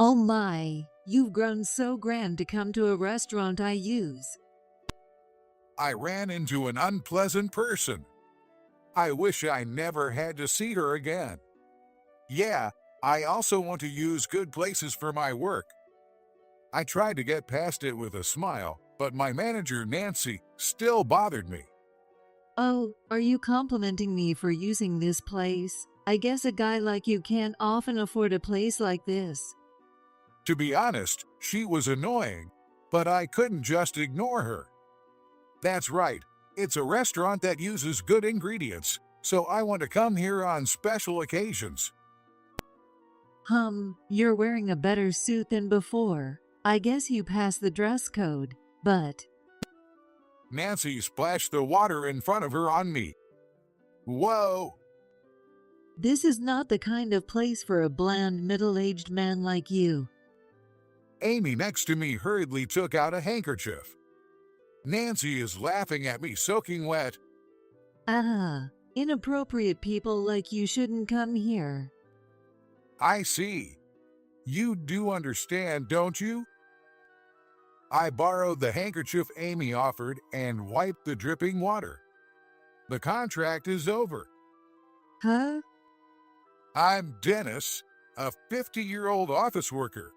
Oh my, you've grown so grand to come to a restaurant I use. I ran into an unpleasant person. I wish I never had to see her again. Yeah, I also want to use good places for my work. I tried to get past it with a smile, but my manager, Nancy, still bothered me. Oh, are you complimenting me for using this place? I guess a guy like you can't often afford a place like this. To be honest, she was annoying, but I couldn't just ignore her. That's right, it's a restaurant that uses good ingredients, so I want to come here on special occasions. You're wearing a better suit than before. I guess you passed the dress code, but Nancy splashed the water in front of her on me. Whoa! this is not the kind of place for a bland, middle-aged man like you. Amy next to me hurriedly took out a handkerchief. Nancy is laughing at me soaking wet. Ah, inappropriate people like you shouldn't come here. I see. You do understand, don't you? I borrowed the handkerchief Amy offered and wiped the dripping water. The contract is over. Huh? I'm Dennis, a 50-year-old office worker.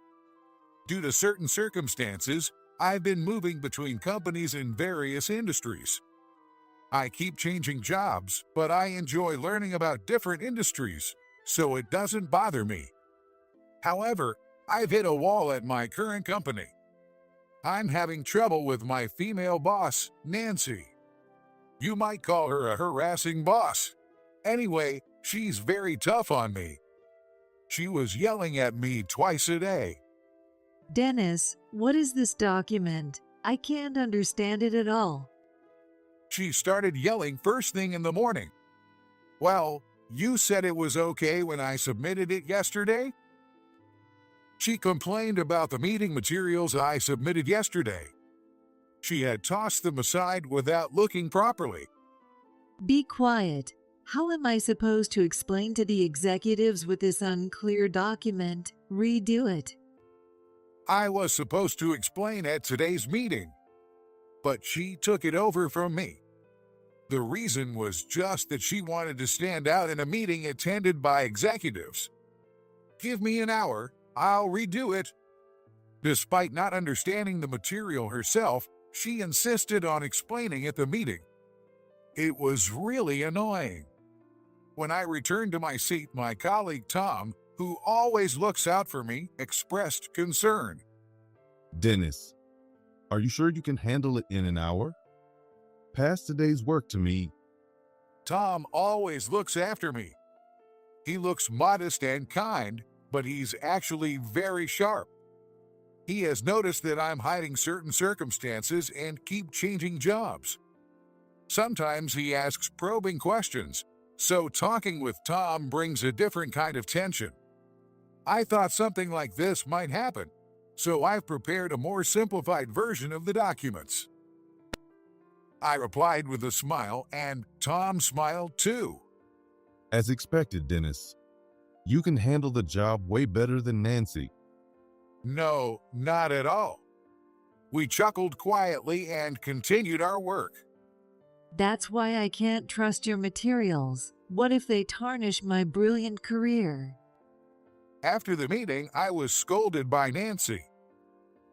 Due to certain circumstances, I've been moving between companies in various industries. I keep changing jobs, but I enjoy learning about different industries, so it doesn't bother me. However, I've hit a wall at my current company. I'm having trouble with my female boss, Nancy. You might call her a harassing boss. Anyway, she's very tough on me. She was yelling at me twice a day. Dennis, what is this document? I can't understand it at all. She started yelling first thing in the morning. Well, you said it was okay when I submitted it yesterday? She complained about the meeting materials I submitted yesterday. She had tossed them aside without looking properly. Be quiet. How am I supposed to explain to the executives with this unclear document? Redo it. I was supposed to explain at today's meeting, but she took it over from me. The reason was just that she wanted to stand out in a meeting attended by executives. Give me an hour, I'll redo it. Despite not understanding the material herself, she insisted on explaining at the meeting. It was really annoying. When I returned to my seat, my colleague Tom, who always looks out for me, expressed concern. Dennis, are you sure you can handle it in an hour? Pass today's work to me. Tom always looks after me. He looks modest and kind, but he's actually very sharp. He has noticed that I'm hiding certain circumstances and keep changing jobs. Sometimes he asks probing questions, so talking with Tom brings a different kind of tension. I thought something like this might happen, so I've prepared a more simplified version of the documents. I replied with a smile, and Tom smiled too. As expected, Dennis. You can handle the job way better than Nancy. No, not at all. We chuckled quietly and continued our work. That's why I can't trust your materials. What if they tarnish my brilliant career? After the meeting, I was scolded by Nancy.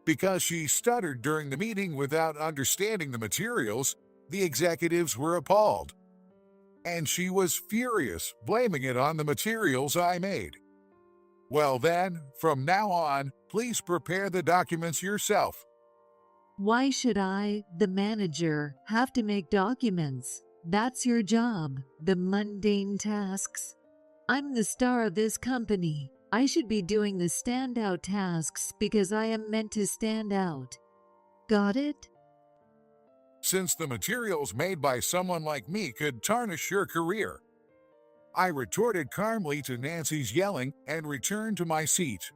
Because she stuttered during the meeting without understanding the materials, the executives were appalled. And she was furious, blaming it on the materials I made. Well then, from now on, please prepare the documents yourself. Why should I, the manager, have to make documents? That's your job, the mundane tasks. I'm the star of this company. I should be doing the standout tasks because I am meant to stand out. Got it? Since the materials made by someone like me could tarnish your career, I retorted calmly to Nancy's yelling and returned to my seat.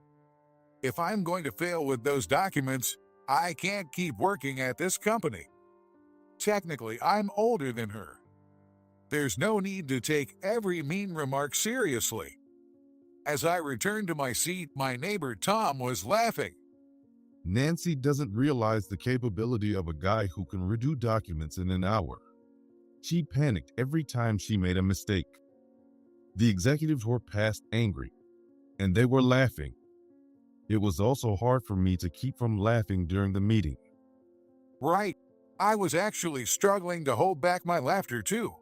If I'm going to fail with those documents, I can't keep working at this company. Technically, I'm older than her. There's no need to take every mean remark seriously. As I returned to my seat, my neighbor Tom was laughing. Nancy doesn't realize the capability of a guy who can redo documents in an hour. She panicked every time she made a mistake. The executives were past angry, and they were laughing. It was also hard for me to keep from laughing during the meeting. Right. I was actually struggling to hold back my laughter too.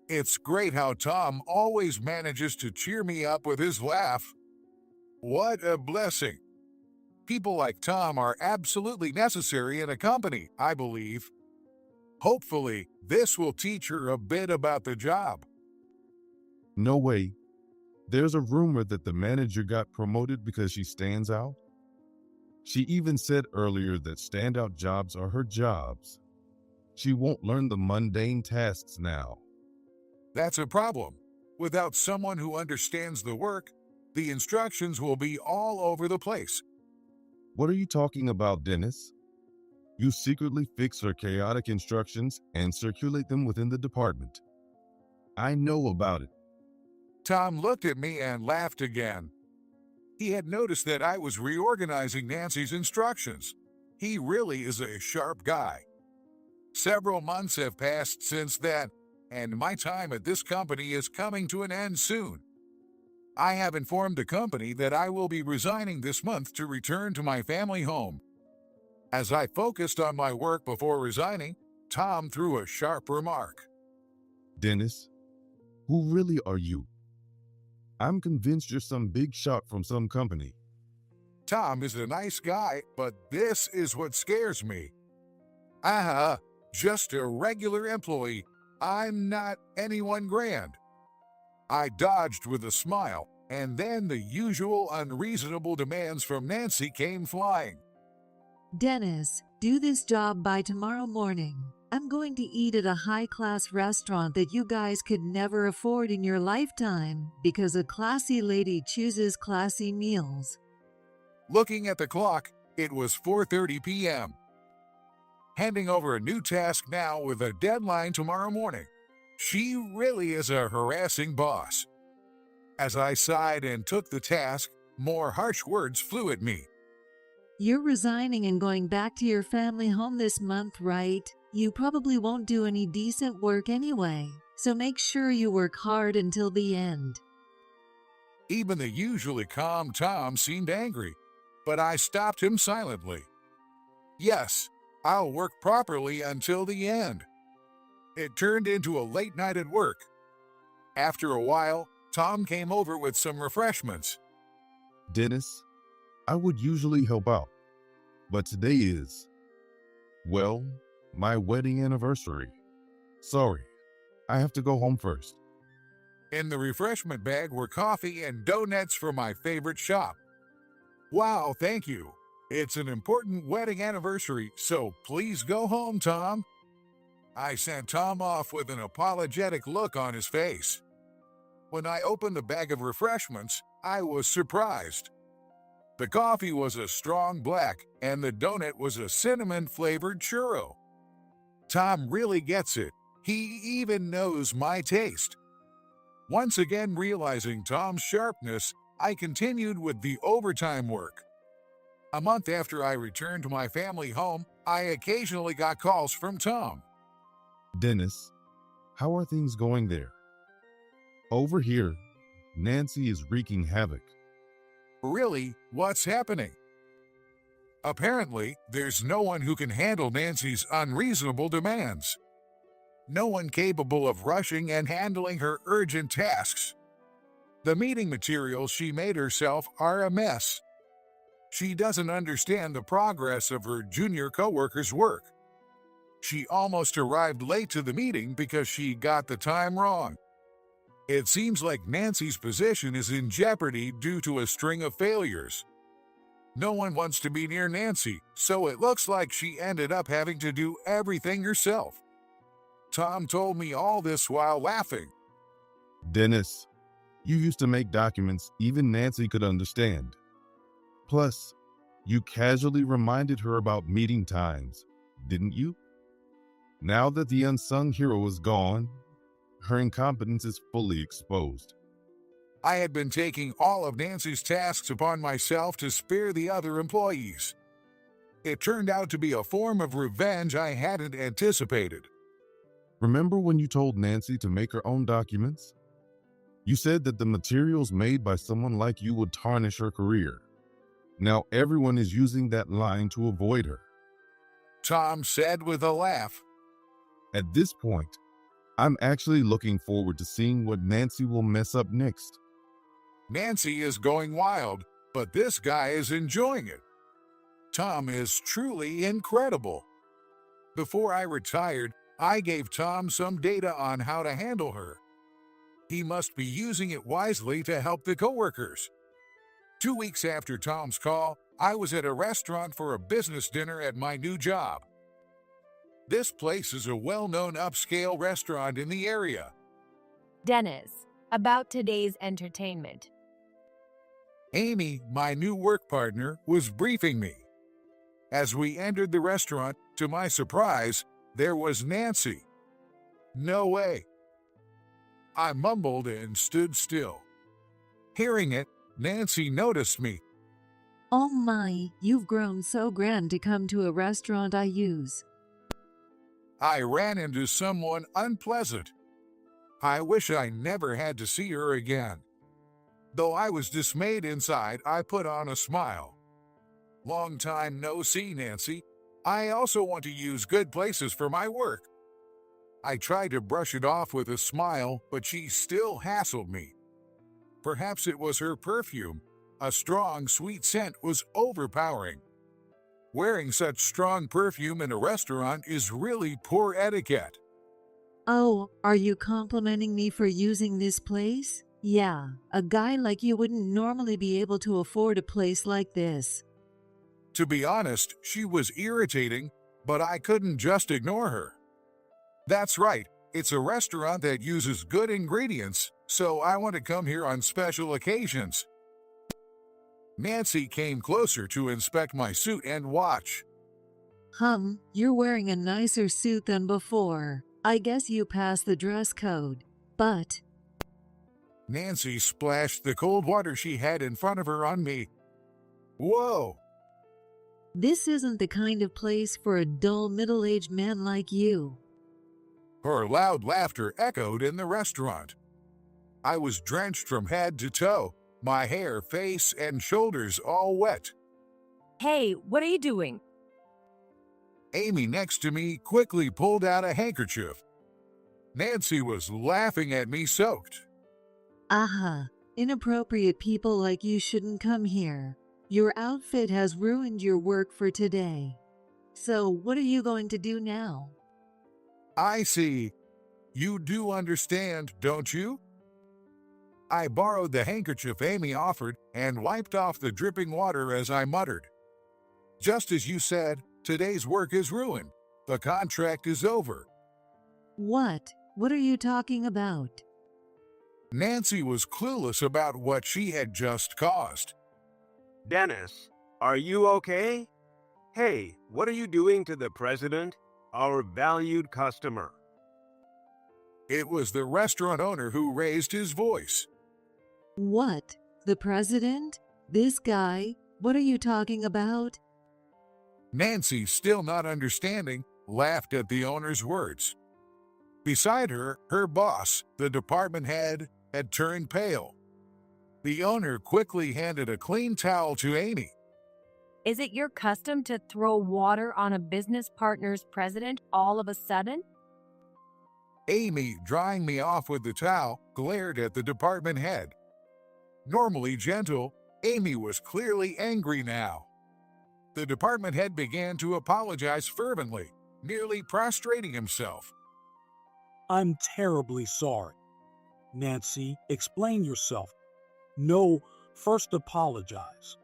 It's great how Tom always manages to cheer me up with his laugh. What a blessing. People like Tom are absolutely necessary in a company, I believe. Hopefully, this will teach her a bit about the job. No way. There's a rumor that the manager got promoted because she stands out. She even said earlier that standout jobs are her jobs. She won't learn the mundane tasks now. That's a problem. Without someone who understands the work, the instructions will be all over the place. What are you talking about, Dennis? You secretly fix her chaotic instructions and circulate them within the department. I know about it. Tom looked at me and laughed again. He had noticed that I was reorganizing Nancy's instructions. He really is a sharp guy. Several months have passed since then, and my time at this company is coming to an end soon. I have informed the company that I will be resigning this month to return to my family home. As I focused on my work before resigning, Tom threw a sharp remark. Dennis, who really are you? I'm convinced you're some big shot from some company. Tom is a nice guy, but this is what scares me. Just a regular employee. I'm not anyone grand. I dodged with a smile, and then the usual unreasonable demands from Nancy came flying. Dennis, do this job by tomorrow morning. I'm going to eat at a high-class restaurant that you guys could never afford in your lifetime because a classy lady chooses classy meals. Looking at the clock, it was 4:30 p.m. Handing over a new task now with a deadline tomorrow morning. She really is a harassing boss. As I sighed and took the task, more harsh words flew at me. You're resigning and going back to your family home this month, right? You probably won't do any decent work anyway, so make sure you work hard until the end. Even the usually calm Tom seemed angry, but I stopped him silently. Yes, I'll work properly until the end. It turned into a late night at work. After a while, Tom came over with some refreshments. Dennis, I would usually help out, but today is, well, my wedding anniversary. Sorry, I have to go home first. In the refreshment bag were coffee and donuts from my favorite shop. Wow, thank you. It's an important wedding anniversary, so please go home, Tom. I sent Tom off with an apologetic look on his face. When I opened the bag of refreshments, I was surprised. The coffee was a strong black, and the donut was a cinnamon-flavored churro. Tom really gets it. He even knows my taste. Once again realizing Tom's sharpness, I continued with the overtime work. A month after I returned to my family home, I occasionally got calls from Tom. Dennis, how are things going there? Over here, Nancy is wreaking havoc. Really, what's happening? Apparently, there's no one who can handle Nancy's unreasonable demands. No one capable of rushing and handling her urgent tasks. The meeting materials she made herself are a mess. She doesn't understand the progress of her junior coworkers' work. She almost arrived late to the meeting because she got the time wrong. It seems like Nancy's position is in jeopardy due to a string of failures. No one wants to be near Nancy, so it looks like she ended up having to do everything herself. Tom told me all this while laughing. Dennis, you used to make documents even Nancy could understand. Plus, you casually reminded her about meeting times, didn't you? Now that the unsung hero is gone, her incompetence is fully exposed. I had been taking all of Nancy's tasks upon myself to spare the other employees. It turned out to be a form of revenge I hadn't anticipated. Remember when you told Nancy to make her own documents? You said that the materials made by someone like you would tarnish her career. Now everyone is using that line to avoid her. Tom said with a laugh. At this point, I'm actually looking forward to seeing what Nancy will mess up next. Nancy is going wild, but this guy is enjoying it. Tom is truly incredible. Before I retired, I gave Tom some data on how to handle her. He must be using it wisely to help the coworkers. 2 weeks after Tom's call, I was at a restaurant for a business dinner at my new job. This place is a well-known upscale restaurant in the area. Dennis, about today's entertainment. Amy, my new work partner, was briefing me. As we entered the restaurant, to my surprise, there was Nancy. No way. I mumbled and stood still. Hearing it, Nancy noticed me. Oh my, you've grown so grand to come to a restaurant I use. I ran into someone unpleasant. I wish I never had to see her again. Though I was dismayed inside, I put on a smile. Long time no see, Nancy. I also want to use good places for my work. I tried to brush it off with a smile, but she still hassled me. Perhaps it was her perfume. A strong, sweet scent was overpowering. Wearing such strong perfume in a restaurant is really poor etiquette. Oh, are you complimenting me for using this place? Yeah, a guy like you wouldn't normally be able to afford a place like this. To be honest, she was irritating, but I couldn't just ignore her. That's right, it's a restaurant that uses good ingredients, so I want to come here on special occasions. Nancy came closer to inspect my suit and watch. You're wearing a nicer suit than before. I guess you passed the dress code, but... Nancy splashed the cold water she had in front of her on me. Whoa! This isn't the kind of place for a dull middle-aged man like you. Her loud laughter echoed in the restaurant. I was drenched from head to toe, my hair, face, and shoulders all wet. Hey, what are you doing? Amy next to me quickly pulled out a handkerchief. Nancy was laughing at me soaked. Aha, inappropriate people like you shouldn't come here. Your outfit has ruined your work for today. So what are you going to do now? I see. You do understand, don't you? I borrowed the handkerchief Amy offered and wiped off the dripping water as I muttered. Just as you said, today's work is ruined. The contract is over. What? What are you talking about? Nancy was clueless about what she had just caused. Dennis, are you okay? Hey, what are you doing to the president, our valued customer? It was the restaurant owner who raised his voice. What? The president? This guy? What are you talking about? Nancy, still not understanding, laughed at the owner's words. Beside her, her boss, the department head, had turned pale. The owner quickly handed a clean towel to Amy. Is it your custom to throw water on a business partner's president all of a sudden? Amy, drying me off with the towel, glared at the department head. Normally gentle, Amy was clearly angry now. The department head began to apologize fervently, nearly prostrating himself. I'm terribly sorry. Nancy, explain yourself. No, first apologize.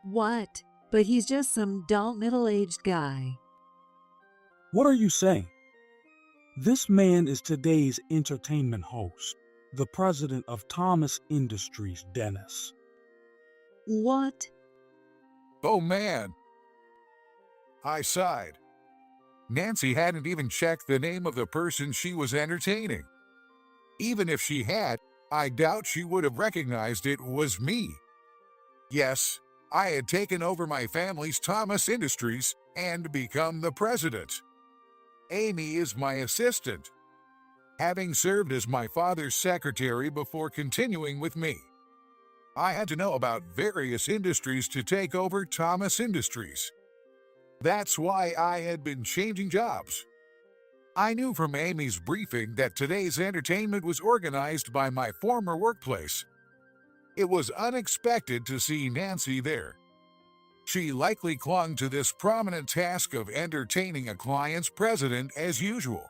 What? But he's just some dull middle-aged guy. What are you saying? This man is today's entertainment host, the president of Thomas Industries, Dennis. What? Oh man! I sighed. Nancy hadn't even checked the name of the person she was entertaining. Even if she had, I doubt she would have recognized it was me. Yes, I had taken over my family's Thomas Industries and become the president. Amy is my assistant, having served as my father's secretary before continuing with me. I had to know about various industries to take over Thomas Industries. That's why I had been changing jobs. I knew from Amy's briefing that today's entertainment was organized by my former workplace. It was unexpected to see Nancy there. She likely clung to this prominent task of entertaining a client's president as usual.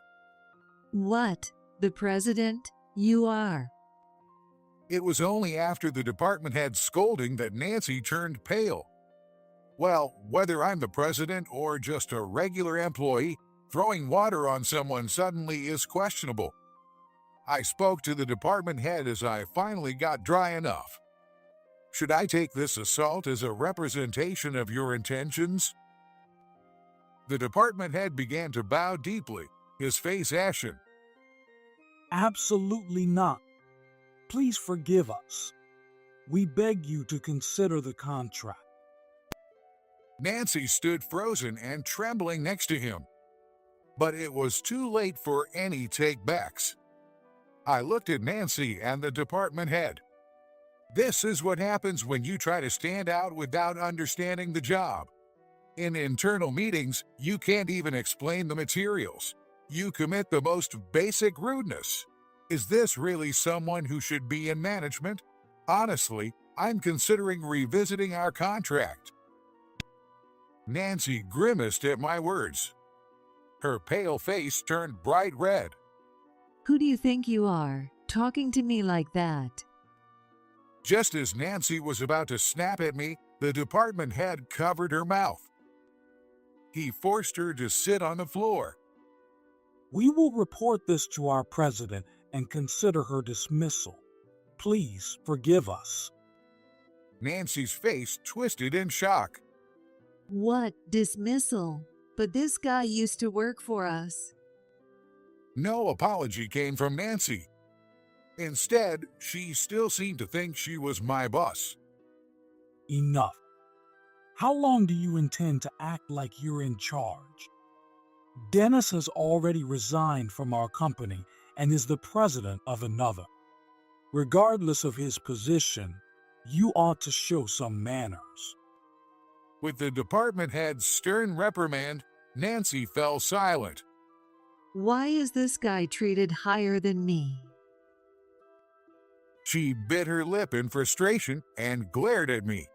What? The president? You are. It was only after the department head scolding that Nancy turned pale. Well, whether I'm the president or just a regular employee, throwing water on someone suddenly is questionable. I spoke to the department head as I finally got dry enough. Should I take this assault as a representation of your intentions? The department head began to bow deeply, his face ashen. Absolutely not. Please forgive us. We beg you to consider the contract. Nancy stood frozen and trembling next to him. But it was too late for any take-backs. I looked at Nancy and the department head. This is what happens when you try to stand out without understanding the job. In internal meetings, you can't even explain the materials. You commit the most basic rudeness. Is this really someone who should be in management? Honestly, I'm considering revisiting our contract. Nancy grimaced at my words. Her pale face turned bright red. Who do you think you are, talking to me like that? Just as Nancy was about to snap at me, the department head covered her mouth. He forced her to sit on the floor. We will report this to our president and consider her dismissal. Please forgive us. Nancy's face twisted in shock. What dismissal? But this guy used to work for us. No apology came from Nancy. Instead, she still seemed to think she was my boss. Enough. How long do you intend to act like you're in charge? Dennis has already resigned from our company and is the president of another. Regardless of his position, you ought to show some manners. With the department head's stern reprimand, Nancy fell silent. Why is this guy treated higher than me? She bit her lip in frustration and glared at me.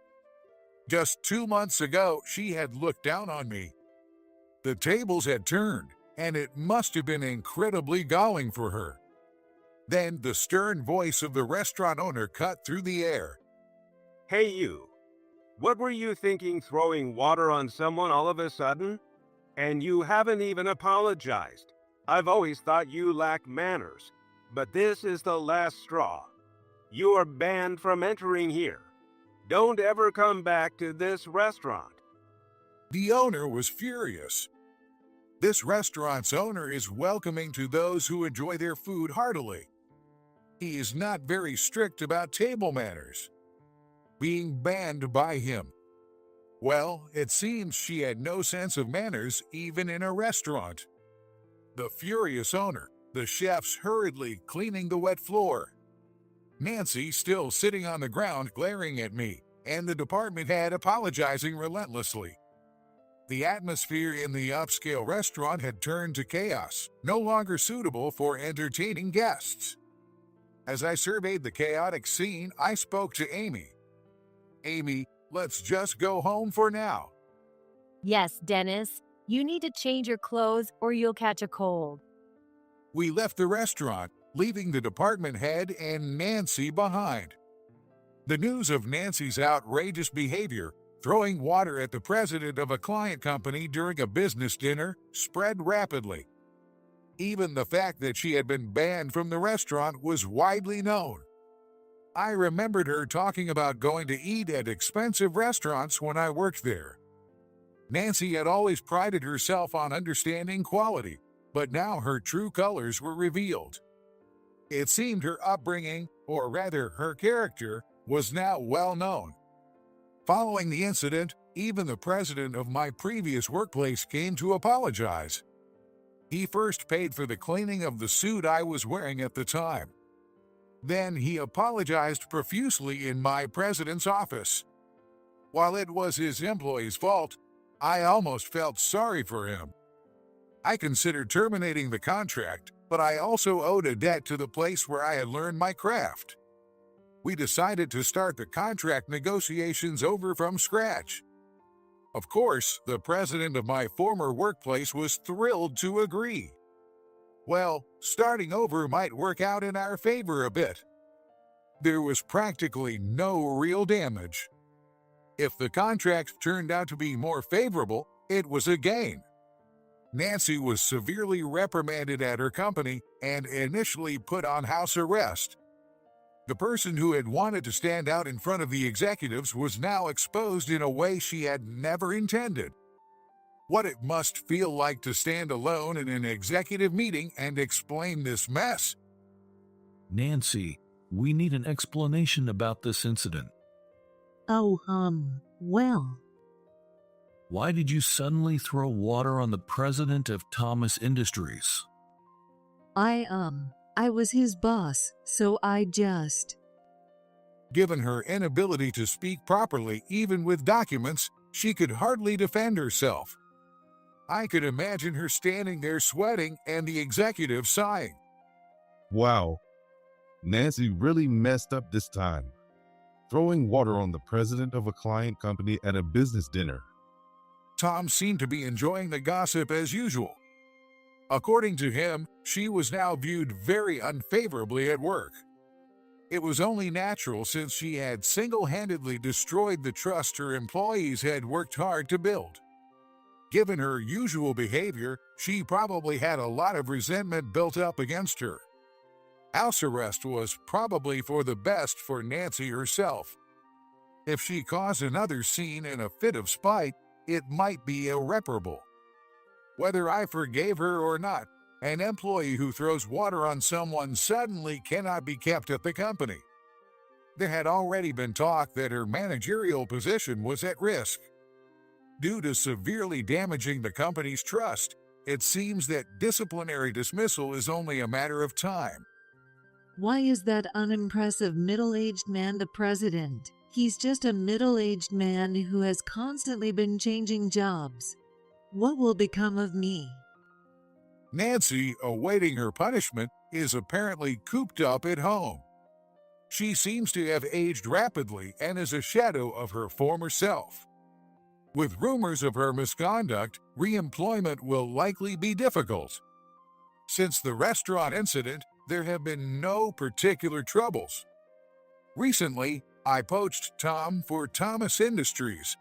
Just 2 months ago, she had looked down on me. The tables had turned, and it must have been incredibly galling for her. Then the stern voice of the restaurant owner cut through the air. Hey you, what were you thinking throwing water on someone all of a sudden? And you haven't even apologized. I've always thought you lacked manners, but this is the last straw. You are banned from entering here. Don't ever come back to this restaurant. The owner was furious. This restaurant's owner is welcoming to those who enjoy their food heartily. He is not very strict about table manners. Being banned by him. Well, it seems she had no sense of manners even in a restaurant. The furious owner, the chefs hurriedly cleaning the wet floor. Nancy still sitting on the ground glaring at me, and the department head apologizing relentlessly. The atmosphere in the upscale restaurant had turned to chaos, no longer suitable for entertaining guests. As I surveyed the chaotic scene, I spoke to Amy. Amy, let's just go home for now. Yes, Dennis. You need to change your clothes or you'll catch a cold. We left the restaurant, leaving the department head and Nancy behind. The news of Nancy's outrageous behavior, throwing water at the president of a client company during a business dinner, spread rapidly. Even the fact that she had been banned from the restaurant was widely known. I remembered her talking about going to eat at expensive restaurants when I worked there. Nancy had always prided herself on understanding quality, but now her true colors were revealed. It seemed her upbringing, or rather her character, was now well known. Following the incident, even the president of my previous workplace came to apologize. He first paid for the cleaning of the suit I was wearing at the time. Then he apologized profusely in my president's office. While it was his employee's fault, I almost felt sorry for him. I considered terminating the contract, but I also owed a debt to the place where I had learned my craft. We decided to start the contract negotiations over from scratch. Of course, the president of my former workplace was thrilled to agree. Well, starting over might work out in our favor a bit. There was practically no real damage. If the contract turned out to be more favorable, it was a gain. Nancy was severely reprimanded at her company and initially put on house arrest. The person who had wanted to stand out in front of the executives was now exposed in a way she had never intended. What it must feel like to stand alone in an executive meeting and explain this mess. Nancy, we need an explanation about this incident. Oh, well, Why did you suddenly throw water on the president of Thomas Industries? I was his boss, so I just... Given her inability to speak properly, even with documents, she could hardly defend herself. I could imagine her standing there sweating and the executive sighing. Wow, Nancy really messed up this time, throwing water on the president of a client company at a business dinner. Tom seemed to be enjoying the gossip as usual. According to him, she was now viewed very unfavorably at work. It was only natural since she had single-handedly destroyed the trust her employees had worked hard to build. Given her usual behavior, she probably had a lot of resentment built up against her. House arrest was probably for the best for Nancy herself. If she caused another scene in a fit of spite, it might be irreparable. Whether I forgave her or not, an employee who throws water on someone suddenly cannot be kept at the company. There had already been talk that her managerial position was at risk. Due to severely damaging the company's trust, it seems that disciplinary dismissal is only a matter of time. Why is that unimpressive middle-aged man the president? He's just a middle-aged man who has constantly been changing jobs. What will become of me? Nancy, awaiting her punishment, is apparently cooped up at home. She seems to have aged rapidly and is a shadow of her former self. With rumors of her misconduct, re-employment will likely be difficult. Since the restaurant incident, there have been no particular troubles. Recently, I poached Tom for Thomas Industries.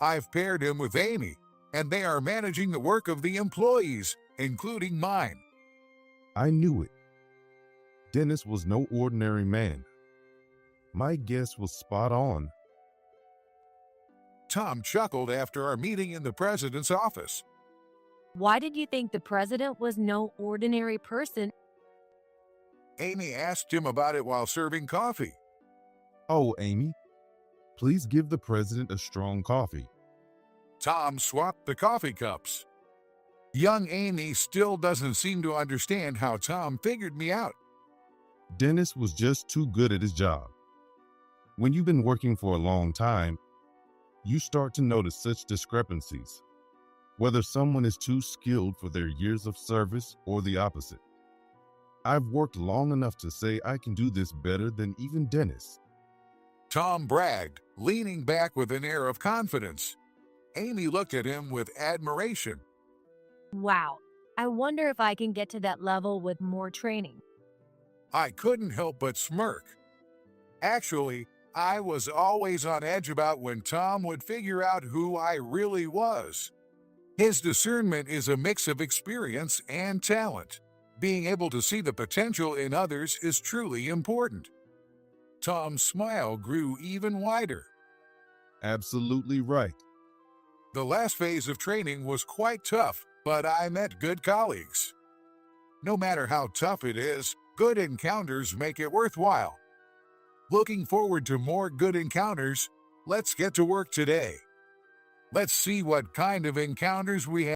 I've paired him with Amy, and they are managing the work of the employees, including mine. I knew it. Dennis was no ordinary man. My guess was spot on. Tom chuckled after our meeting in the president's office. Why did you think the president was no ordinary person? Amy asked him about it while serving coffee. Oh, Amy, please give the president a strong coffee. Tom swapped the coffee cups. Young Amy still doesn't seem to understand how Tom figured me out. Dennis was just too good at his job. When you've been working for a long time, you start to notice such discrepancies, whether someone is too skilled for their years of service or the opposite. I've worked long enough to say I can do this better than even Dennis. Tom bragged, leaning back with an air of confidence. Amy looked at him with admiration. Wow, I wonder if I can get to that level with more training. I couldn't help but smirk. Actually, I was always on edge about when Tom would figure out who I really was. His discernment is a mix of experience and talent. Being able to see the potential in others is truly important. Tom's smile grew even wider. Absolutely right. The last phase of training was quite tough, but I met good colleagues. No matter how tough it is, Good encounters make it worthwhile. Looking forward to more good encounters? Let's get to work today. Let's see what kind of encounters we have.